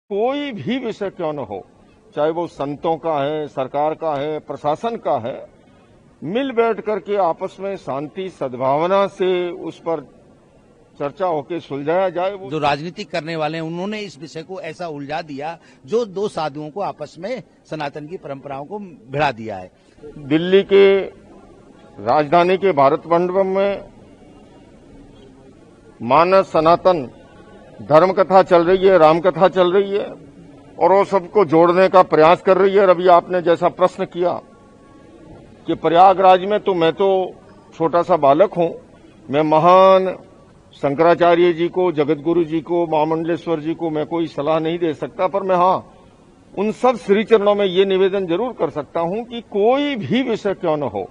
कोई भी विषय क्यों न हो, चाहे वो संतों का है, सरकार का है, प्रशासन का है, मिल बैठ करके आपस में शांति सद्भावना से उस पर चर्चा होकर सुलझाया जाए। जो राजनीति करने वाले हैं उन्होंने इस विषय को ऐसा उलझा दिया जो दो साधुओं को आपस में सनातन की परंपराओं को भिड़ा दिया है। दिल्ली के राजधानी के भारत मंडपम में मानस सनातन धर्म कथा चल रही है, राम कथा चल रही है और वो सबको जोड़ने का प्रयास कर रही है। अभी आपने जैसा प्रश्न किया कि प्रयागराज में, तो मैं तो छोटा सा बालक हूं, मैं महान शंकराचार्य जी को, जगतगुरु जी को, महामंडलेश्वर जी को मैं कोई सलाह नहीं दे सकता, पर मैं हाँ उन सब श्री चरणों में ये निवेदन जरूर कर सकता हूं कि कोई भी विषय क्यों न हो,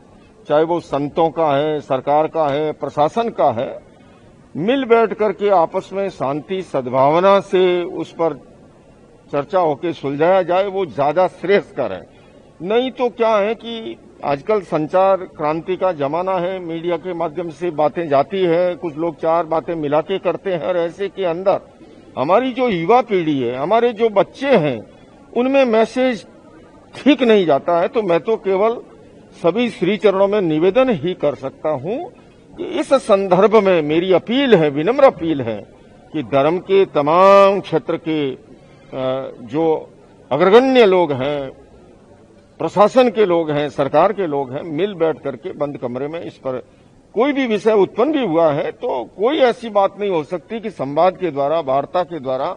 चाहे वो संतों का है, सरकार का है, प्रशासन का है, मिल बैठ करके आपस में शांति सद्भावना से उस पर चर्चा होकर सुलझाया जाए, वो ज्यादा श्रेयस्कर है। नहीं तो क्या है कि आजकल संचार क्रांति का जमाना है, मीडिया के माध्यम से बातें जाती है, कुछ लोग चार बातें मिला के करते हैं और ऐसे के अंदर हमारी जो युवा पीढ़ी है, हमारे जो बच्चे हैं, उनमें मैसेज ठीक नहीं जाता है। तो मैं तो केवल सभी श्री चरणों में निवेदन ही कर सकता हूं कि इस संदर्भ में मेरी अपील है, विनम्र अपील है कि धर्म के तमाम क्षेत्र के जो अग्रगण्य लोग हैं, प्रशासन के लोग हैं, सरकार के लोग हैं, मिल बैठ करके बंद कमरे में इस पर कोई भी विषय उत्पन्न भी हुआ है तो कोई ऐसी बात नहीं हो सकती कि संवाद के द्वारा, वार्ता के द्वारा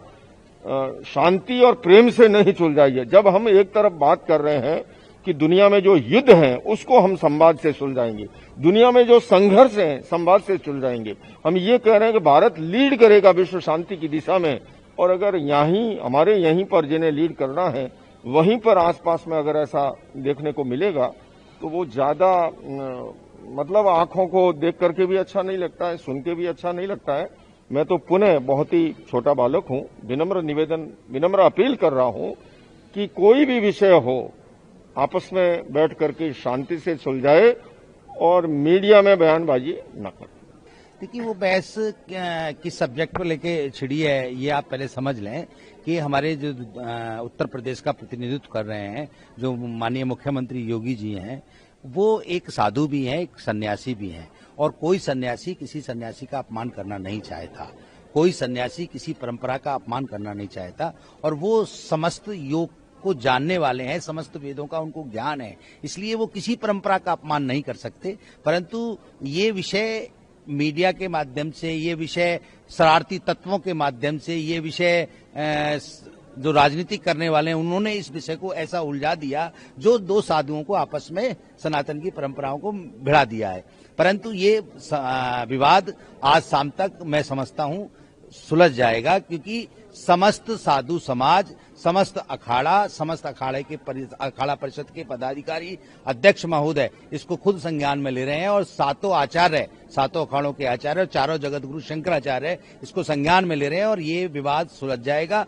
शांति और प्रेम से नहीं सुलझाई है। जब हम एक तरफ बात कर रहे हैं कि दुनिया में जो युद्ध है उसको हम संवाद से सुलझाएंगे, दुनिया में जो संघर्ष है संवाद से सुलझाएंगे, हम ये कह रहे हैं कि भारत लीड करेगा विश्व शांति की दिशा में, और अगर हमारे यहीं पर जिन्हें लीड करना है वहीं पर आसपास में अगर ऐसा देखने को मिलेगा तो वो ज्यादा मतलब आंखों को देख करके भी अच्छा नहीं लगता है, सुन के भी अच्छा नहीं लगता है। मैं तो पुनः बहुत ही छोटा बालक हूं, विनम्र अपील कर रहा हूं कि कोई भी विषय हो आपस में बैठ करके शांति से सुलझाए और मीडिया में बयानबाजी न करे। देखिए, वो बहस किस सब्जेक्ट पर लेके छिड़ी है ये आप पहले समझ लें कि हमारे जो उत्तर प्रदेश का प्रतिनिधित्व कर रहे हैं, जो माननीय मुख्यमंत्री योगी जी हैं, वो एक साधु भी हैं, एक सन्यासी भी हैं, और कोई सन्यासी किसी सन्यासी का अपमान करना नहीं चाहता, कोई सन्यासी किसी परंपरा का अपमान करना नहीं चाहता, और वो समस्त योग को जानने वाले हैं, समस्त वेदों का उनको ज्ञान है, इसलिए वो किसी परंपरा का अपमान नहीं कर सकते। परंतु ये विषय मीडिया के माध्यम से, ये विषय शरारती तत्वों के माध्यम से, ये विषय जो राजनीति करने वाले हैं उन्होंने इस विषय को ऐसा उलझा दिया जो दो साधुओं को आपस में सनातन की परंपराओं को भिड़ा दिया है। परंतु ये विवाद आज शाम तक मैं समझता हूं सुलझ जाएगा, क्योंकि समस्त साधु समाज, समस्त अखाड़ा, समस्त अखाड़ा परिषद के पदाधिकारी, अध्यक्ष महोदय इसको खुद संज्ञान में ले रहे हैं, और सातों आचार्य, सातों अखाड़ों के आचार्य, चारों जगतगुरु शंकराचार्य इसको संज्ञान में ले रहे हैं, और ये विवाद सुलझ जाएगा।